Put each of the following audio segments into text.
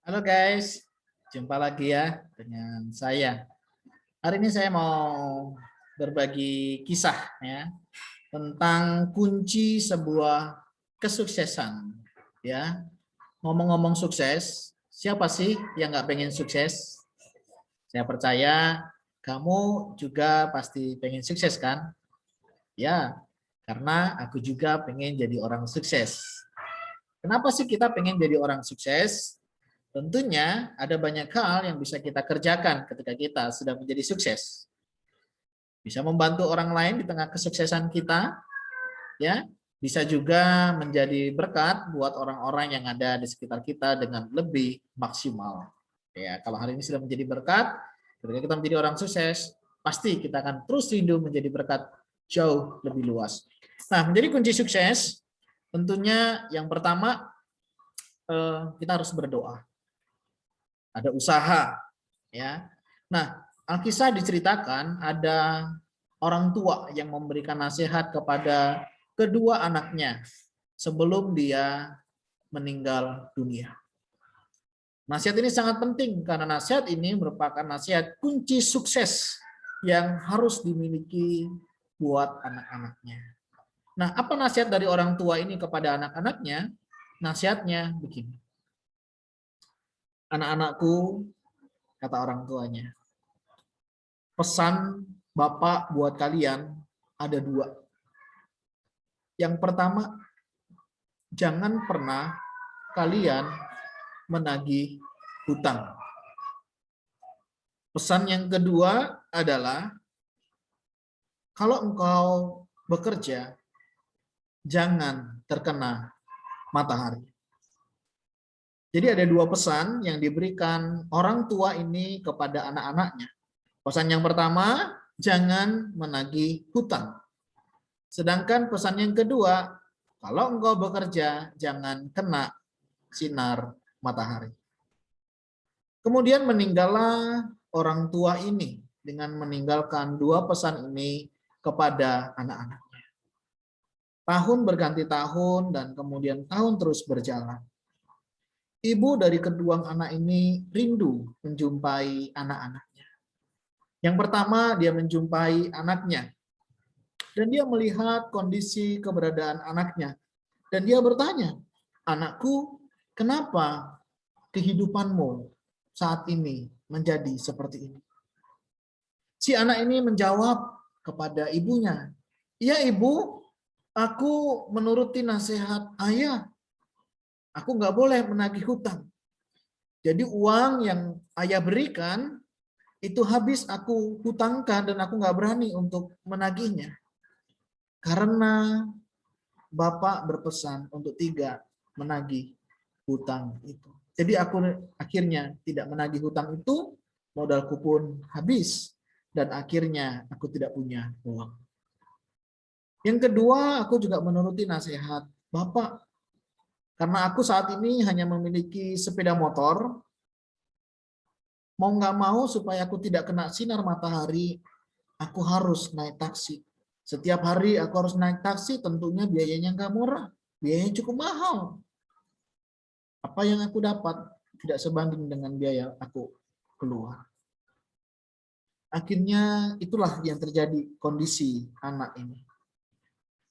Halo guys, jumpa lagi ya dengan saya. Hari ini saya mau berbagi kisah ya tentang kunci sebuah kesuksesan. Ya, ngomong-ngomong sukses, siapa sih yang nggak pengen sukses? Saya percaya kamu juga pasti pengen sukses kan? Ya, karena aku juga pengen jadi orang sukses. Kenapa sih kita pengen jadi orang sukses? Tentunya ada banyak hal yang bisa kita kerjakan ketika kita sudah menjadi sukses. Bisa membantu orang lain di tengah kesuksesan kita, ya. Bisa juga menjadi berkat buat orang-orang yang ada di sekitar kita dengan lebih maksimal. Ya, kalau hari ini sudah menjadi berkat, ketika kita menjadi orang sukses, pasti kita akan terus rindu menjadi berkat jauh lebih luas. Nah, menjadi kunci sukses, tentunya yang pertama kita harus berdoa. Ada usaha, ya. Nah, Alkisah diceritakan ada orang tua yang memberikan nasihat kepada kedua anaknya sebelum dia meninggal dunia. Nasihat ini sangat penting karena nasihat ini merupakan nasihat kunci sukses yang harus dimiliki buat anak-anaknya. Nah, apa nasihat dari orang tua ini kepada anak-anaknya? Nasihatnya begini. Anak-anakku, kata orang tuanya, pesan Bapak buat kalian ada dua. Yang pertama, jangan pernah kalian menagih hutang. Pesan yang kedua adalah, kalau engkau bekerja, jangan terkena matahari. Jadi ada dua pesan yang diberikan orang tua ini kepada anak-anaknya. Pesan yang pertama, jangan menagih hutang. Sedangkan pesan yang kedua, kalau engkau bekerja, jangan kena sinar matahari. Kemudian meninggallah orang tua ini dengan meninggalkan dua pesan ini kepada anak-anaknya. Tahun berganti tahun dan kemudian tahun terus berjalan. Ibu dari kedua anak ini rindu menjumpai anak-anaknya. Yang pertama, dia menjumpai anaknya dan dia melihat kondisi keberadaan anaknya. Dan dia bertanya, anakku, kenapa kehidupanmu saat ini menjadi seperti ini? Si anak ini menjawab kepada ibunya, iya ibu, aku menuruti nasihat ayah. Aku nggak boleh menagih hutang. Jadi uang yang ayah berikan, itu habis aku hutangkan dan aku nggak berani untuk menagihnya. Karena Bapak berpesan untuk tidak menagih hutang itu. Jadi aku akhirnya tidak menagih hutang itu, modalku pun habis, dan akhirnya aku tidak punya uang. Yang kedua, aku juga menuruti nasihat Bapak. Karena aku saat ini hanya memiliki sepeda motor, mau nggak mau supaya aku tidak kena sinar matahari, aku harus naik taksi. Setiap hari aku harus naik taksi, tentunya biayanya nggak murah, biayanya cukup mahal. Apa yang aku dapat tidak sebanding dengan biaya aku keluar. Akhirnya itulah yang terjadi kondisi anak ini.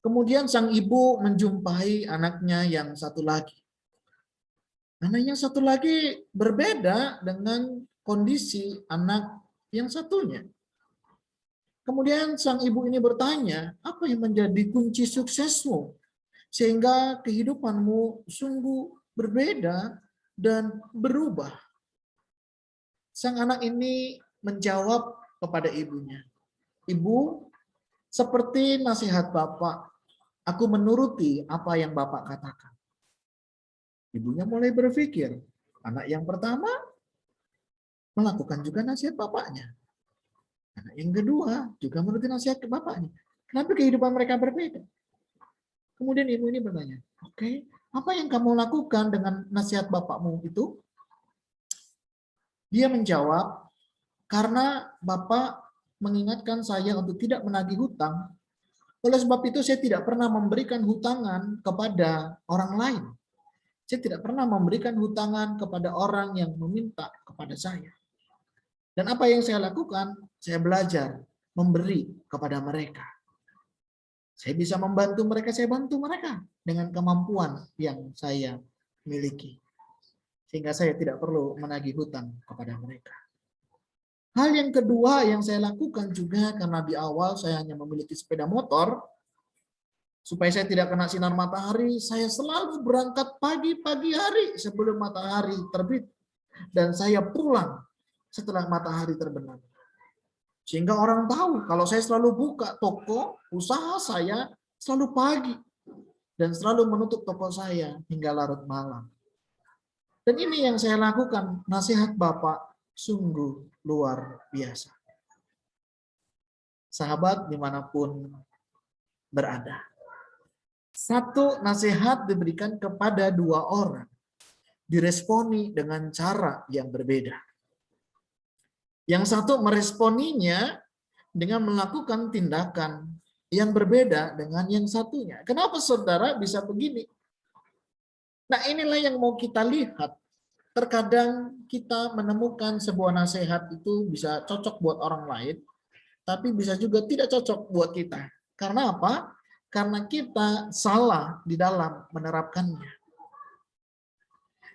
Kemudian sang ibu menjumpai anaknya yang satu lagi. Anaknya satu lagi berbeda dengan kondisi anak yang satunya. Kemudian sang ibu ini bertanya, apa yang menjadi kunci suksesmu? Sehingga kehidupanmu sungguh berbeda dan berubah. Sang anak ini menjawab kepada ibunya, Ibu, seperti nasihat Bapak, aku menuruti apa yang Bapak katakan. Ibunya mulai berpikir, anak yang pertama melakukan juga nasihat bapaknya. Anak yang kedua juga menuruti nasihat ke bapaknya. Kenapa kehidupan mereka berbeda? Kemudian ibu ini bertanya, oke, apa yang kamu lakukan dengan nasihat bapakmu itu? Dia menjawab, karena Bapak mengingatkan saya untuk tidak menagih hutang, oleh sebab itu saya tidak pernah memberikan hutangan kepada orang lain. Saya tidak pernah memberikan hutangan kepada orang yang meminta kepada saya. Dan apa yang saya lakukan? Saya belajar memberi kepada mereka. Saya bisa membantu mereka, saya bantu mereka dengan kemampuan yang saya miliki. Sehingga saya tidak perlu menagih hutang kepada mereka. Hal yang kedua yang saya lakukan juga, karena di awal saya hanya memiliki sepeda motor, supaya saya tidak kena sinar matahari, saya selalu berangkat pagi hari sebelum matahari terbit. Dan saya pulang setelah matahari terbenam. Sehingga orang tahu kalau saya selalu buka toko, usaha saya selalu pagi. Dan selalu menutup toko saya hingga larut malam. Dan ini yang saya lakukan, nasihat Bapak sungguh luar biasa. Sahabat dimanapun berada. Satu nasihat diberikan kepada dua orang, diresponi dengan cara yang berbeda. Yang satu meresponinya dengan melakukan tindakan yang berbeda dengan yang satunya. Kenapa saudara bisa begini? Nah, inilah yang mau kita lihat. Terkadang kita menemukan sebuah nasihat itu bisa cocok buat orang lain, tapi bisa juga tidak cocok buat kita. Karena apa? Karena kita salah di dalam menerapkannya.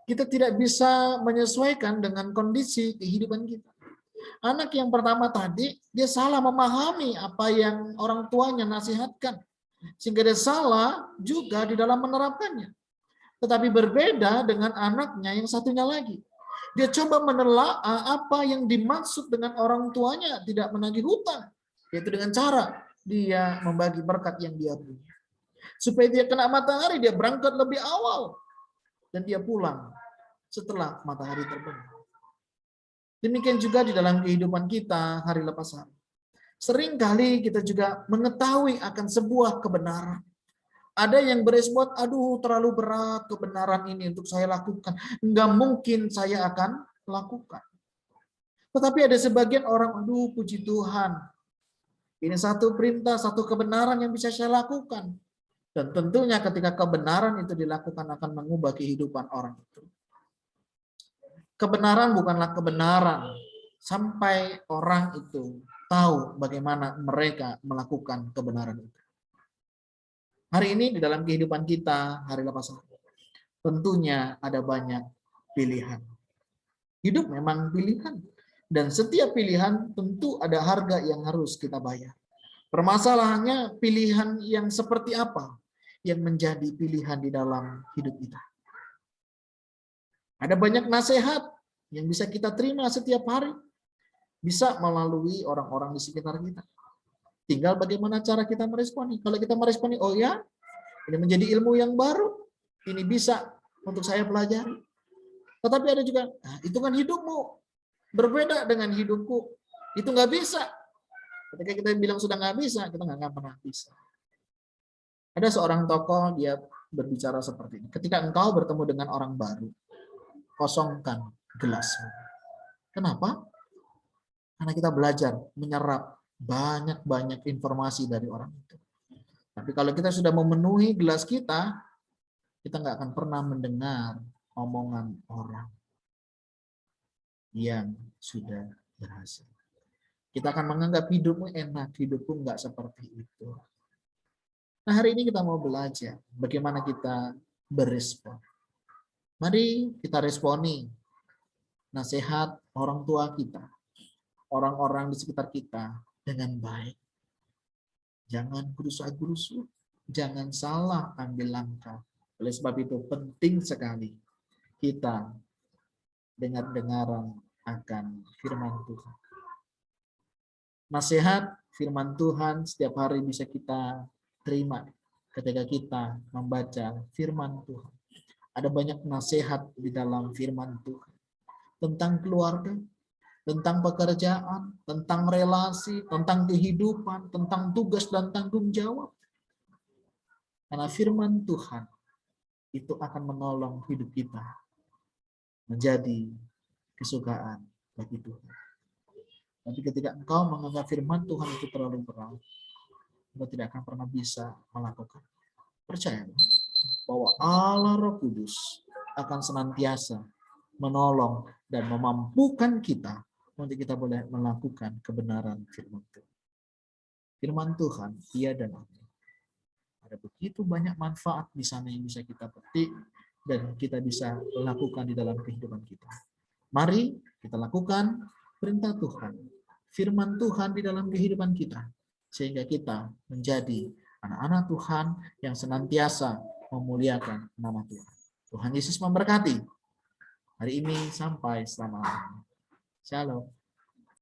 Kita tidak bisa menyesuaikan dengan kondisi kehidupan kita. Anak yang pertama tadi, dia salah memahami apa yang orang tuanya nasihatkan. Sehingga dia salah juga di dalam menerapkannya. Tetapi berbeda dengan anaknya yang satunya lagi. Dia coba menelaah apa yang dimaksud dengan orang tuanya tidak menagih hutang. Yaitu dengan cara dia membagi berkat yang dia punya. Supaya dia kena matahari, dia berangkat lebih awal. Dan dia pulang setelah matahari terbenam. Demikian juga di dalam kehidupan kita hari lepas hari. Seringkali kita juga mengetahui akan sebuah kebenaran. Ada yang berespon, aduh terlalu berat kebenaran ini untuk saya lakukan. Enggak mungkin saya akan lakukan. Tetapi ada sebagian orang, aduh puji Tuhan. Ini satu perintah, satu kebenaran yang bisa saya lakukan. Dan tentunya ketika kebenaran itu dilakukan akan mengubah kehidupan orang itu. Kebenaran bukanlah kebenaran sampai orang itu tahu bagaimana mereka melakukan kebenaran itu. Hari ini di dalam kehidupan kita, hari lepas hari, tentunya ada banyak pilihan. Hidup memang pilihan. Dan setiap pilihan tentu ada harga yang harus kita bayar. Permasalahannya pilihan yang seperti apa yang menjadi pilihan di dalam hidup kita. Ada banyak nasihat yang bisa kita terima setiap hari. Bisa melalui orang-orang di sekitar kita. Tinggal bagaimana cara kita meresponi. Kalau kita meresponi, oh ya, ini menjadi ilmu yang baru. Ini bisa untuk saya pelajari. Tetapi ada juga, nah, itu kan hidupmu. Berbeda dengan hidupku. Itu nggak bisa. Ketika kita bilang sudah nggak bisa, kita nggak akan pernah bisa. Ada seorang tokoh, dia berbicara seperti ini. Ketika engkau bertemu dengan orang baru, kosongkan gelasmu. Kenapa? Karena kita belajar menyerap banyak informasi dari orang itu. Tapi kalau kita sudah memenuhi gelas kita nggak akan pernah mendengar omongan orang yang sudah berhasil. Kita akan menganggap hidupmu enak, hidupku nggak seperti itu. Nah, hari ini kita mau belajar bagaimana kita berespon. Mari kita responi nasihat orang tua kita, orang-orang di sekitar kita dengan baik. Jangan gerusa-gerusu, jangan salah ambil langkah. Oleh sebab itu penting sekali kita dengar-dengaran akan firman Tuhan. Nasihat firman Tuhan setiap hari bisa kita terima ketika kita membaca firman Tuhan. Ada banyak nasihat di dalam firman Tuhan. Tentang keluarga, tentang pekerjaan, tentang relasi, tentang kehidupan, tentang tugas dan tanggung jawab. Karena firman Tuhan itu akan menolong hidup kita menjadi kesukaan bagi Tuhan. Tapi ketika engkau menganggap firman Tuhan itu terlalu berat, engkau tidak akan pernah bisa melakukan. Percayalah bahwa Allah Roh Kudus akan senantiasa menolong dan memampukan kita untuk kita boleh melakukan kebenaran firman Tuhan. Firman Tuhan, iya dan amin. Ada begitu banyak manfaat di sana yang bisa kita petik dan kita bisa lakukan di dalam kehidupan kita. Mari kita lakukan perintah Tuhan, firman Tuhan di dalam kehidupan kita, sehingga kita menjadi anak-anak Tuhan yang senantiasa memuliakan nama Tuhan. Tuhan Yesus memberkati hari ini sampai selama-lamanya. Shalom.